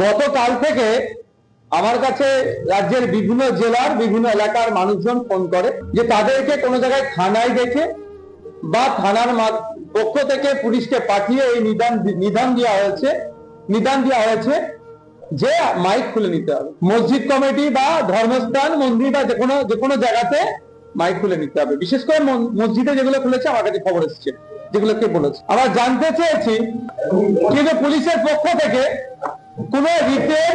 গতকাল থেকে আমার কাছে রাজ্যের বিভিন্ন জেলার বিভিন্ন এলাকার মানুষজন ফোন করে যে তাদেরকে কোনো জায়গায় থানায় দেখে বা থানার পক্ষ থেকে পুলিশকে পাঠিয়ে এই নিদান দেওয়া হয়েছে যে মাইক খুলে নিতে হবে। মসজিদ কমিটি বা ধর্মস্থান মন্দির বা যে কোনো জায়গাতে মাইক খুলে নিতে হবে। বিশেষ করে মসজিদে যেগুলো খুলেছে আমার কাছে খবর এসেছে, যেগুলোকে বলেছে। আমরা জানতে চেয়েছি কিন্তু পুলিশের পক্ষ থেকে কোনো রিটেন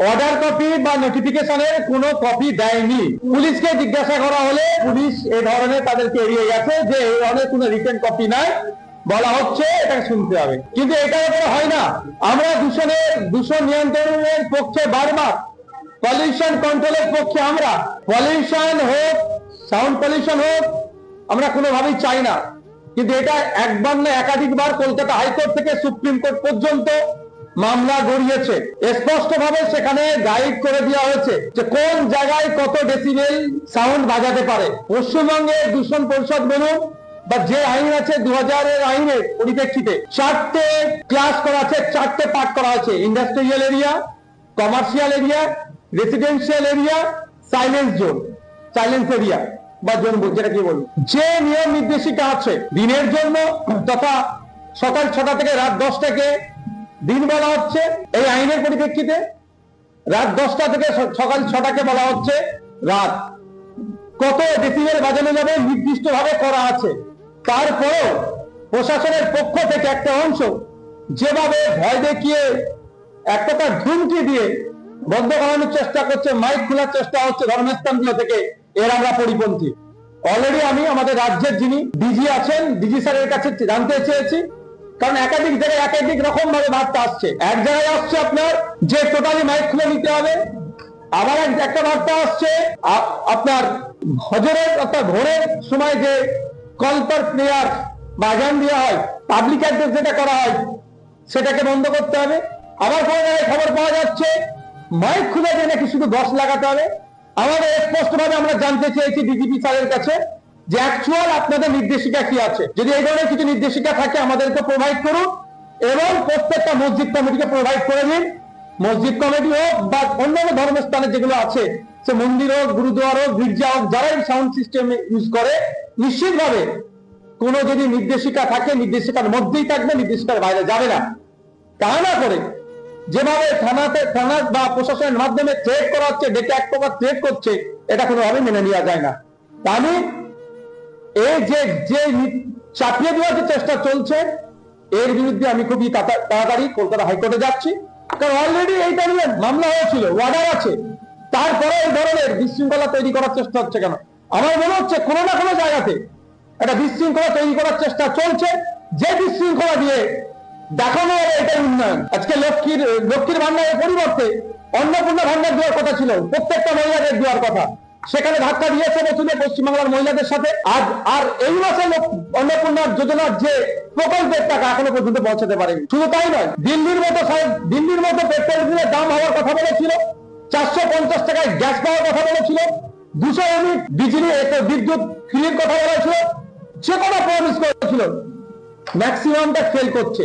অর্ডার কপি বা নোটিফিকেশনের কোনো কপি দেয়নি। পুলিশকে জিজ্ঞাসা করা হলে পুলিশ এই ধরনের তাদেরকে এড়িয়ে গেছে যে এই ধরনের কোনো রিটেন কপি নাই, বলা হচ্ছে এটা শুনতে হবে। কিন্তু এটার উপরে হয় না। আমরা দূষণ নিয়ন্ত্রণের পক্ষে বারবার, পলিউশন কন্ট্রোলের পক্ষে আমরা, পলিউশন হোক, সাউন্ড পলিউশন হোক, আমরা কোনোভাবেই চাই না। কিন্তু এটা একবার না একাধিকবার কলকাতা হাইকোর্ট থেকে সুপ্রিম কোর্ট পর্যন্ত মামলা গড়িয়েছে। স্পষ্টভাবে সেখানে গাইড করে দেওয়া হয়েছে যে কোন জায়গায় কত ডেসিবেল সাউন্ড বাজাতে পারে। পশ্চিমবঙ্গের দূষণ পরিষদ বলুন বা যে আইন আছে 2000-এর আইনের পরিপ্রেক্ষিতে 4টে ক্লাস করা আছে, 4টে পার্ট করা আছে: industrial area, commercial area, residential area, silence zone, silence area বা জোন যেটা কি বলুন। যে নিয়ম নির্দেশিকা আছে দিনের জন্য তথা সকাল 6টা থেকে রাত 10টাকে দিন বলা হচ্ছে এই আইনের পরিপ্রেক্ষিতে, রাত 10টা থেকে সকাল 6টাকে বলা হচ্ছে রাত। কত ডেসিবেল বাজানো যাবে নির্দিষ্ট ভাবে করা আছে। তারপরেও প্রশাসনের পক্ষ থেকে একটা অংশ যেভাবে ভয় দেখিয়ে এক প্রকার ধুমকি দিয়ে বন্ধ করানোর চেষ্টা করছে, মাইক খোলার চেষ্টা হচ্ছে ধর্মস্থানগুলো থেকে, এর আমরা পরিপন্থী। অলরেডি আমি আমাদের রাজ্যের যিনি ডিজি আছেন, ডিজি স্যারের কাছে জানতে চেয়েছি, কারণ একাধিক জায়গায় একাধিক রকম ভাবে বার্তা আসছে। এক জায়গায় আসছে আপনার যে টোটালি মাইক খুলে নিতে হবে, আবার একটা বার্তা আসছে আপনার হজরের অর্থাৎ ভোরের সময় যে কল ফর প্রেয়ার বা আযান দেওয়া হয়, পাবলিক অ্যাড্রেস যেটা করা হয় সেটাকে বন্ধ করতে হবে। আবার কোনো জায়গায় খবর পাওয়া যাচ্ছে মাইক খুলে দিয়ে নাকি শুধু 10 লাগাতে হবে। আমাদের স্পষ্টভাবে আমরা জানতে চেয়েছি ডিজিপি স্যারের কাছে যে অ্যাকচুয়াল আপনাদের নির্দেশিকা কি আছে। যদি এই ধরনের কিছু নির্দেশিকা থাকে আমাদেরকে প্রোভাইড করুন এবং প্রত্যেকটা মসজিদ কমিটিকে প্রোভাইড করে দিন। মসজিদ কমিটি হোক বা অন্যান্য ধর্মস্থানে যেগুলো আছে, সে মন্দির হোক, গুরুদুয়ার হোক, গির্জা হোক, যারাই সাউন্ড সিস্টেম ইউজ করে, নিশ্চিতভাবে কোনো যদি নির্দেশিকা থাকে নির্দেশিকার মধ্যেই থাকবে, নির্দেশিকার বাইরে যাবে না। তা না করে যেভাবে থানা বা প্রশাসনের মাধ্যমে থ্রেট করা হচ্ছে, ডেকে এক প্রকার থ্রেট করছে, এটা কোনোভাবে মেনে নেওয়া যায় না। তা আমি এই যে চাপিয়ে দেওয়ার যে চেষ্টা চলছে এর বিরুদ্ধে আমি খুবই তাড়াতাড়ি কলকাতা হাইকোর্টে যাচ্ছি। কারণ অলরেডি এইটা নিয়ে মামলা হয়েছিল, অর্ডার আছে, তারপরে এই ধরনের বিশৃঙ্খলা তৈরি করার চেষ্টা হচ্ছে কেন? আমার মনে হচ্ছে কোনো না কোনো জায়গাতে একটা বিশৃঙ্খলা তৈরি করার চেষ্টা চলছে, যে বিশৃঙ্খলা দিয়ে দেখানো হবে এটাই উন্নয়ন। আজকে লক্ষ্মীর ভান্ডারের পরিবর্তে অন্নপূর্ণা ভান্ডার দেওয়ার কথা ছিল, প্রত্যেকটা মহিলাদের দেওয়ার কথা, সেখানে ধাক্কা দিয়েছে বছরে পশ্চিমবাংলার মহিলাদের সাথে। আর এই মাসে অন্নপূর্ণার যোজনার যে প্রকল্পের টাকা এখনো পর্যন্ত পৌঁছাতে পারেনি। শুধু তাই নয়, দিল্লির মতো পেট্রোল ডিজেলের দাম হওয়ার কথা বলেছিল, 450 টাকায় গ্যাস পাওয়ার কথা বলেছিল, 200 ইউনিট বিদ্যুৎ ফ্রির কথা বলেছিল, যে কোনো প্রমিস করেছিল, ম্যাক্সিমামটা ফেল করছে।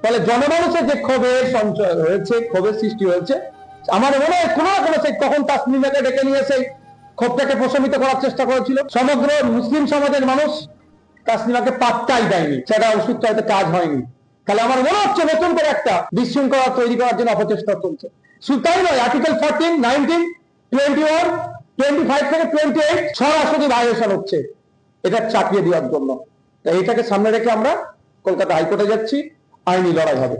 ফলে জনমানুষের যে ক্ষোভের সঞ্চয় হয়েছে, ক্ষোভের সৃষ্টি হয়েছে, আমার মনে হয় কোনো না কোনো তখন তাসনিমাকে ডেকে নিয়ে এসে ক্ষোভটাকে প্রশমিত করার চেষ্টা করেছিল। সমগ্র মুসলিম সমাজের মানুষ তাসনিমাকে পাত্তাই দেয়নি, সেটা ওষুধটা হয়তো কাজ হয়নি। তাহলে আমার মনে হচ্ছে নতুন করে একটা বিশৃঙ্খলা তৈরি করার জন্য অপচেষ্টা চলছে। শুধু তাই নয়, আর্টিকেল 14, 19, 21, 25 থেকে 28 সরাসরি ভায়োলেশন হচ্ছে, এটা চাপিয়ে দেওয়ার জন্য। তাই এটাকে সামনে রেখে আমরা কলকাতা হাইকোর্টে যাচ্ছি, আইনি লড়াই হবে।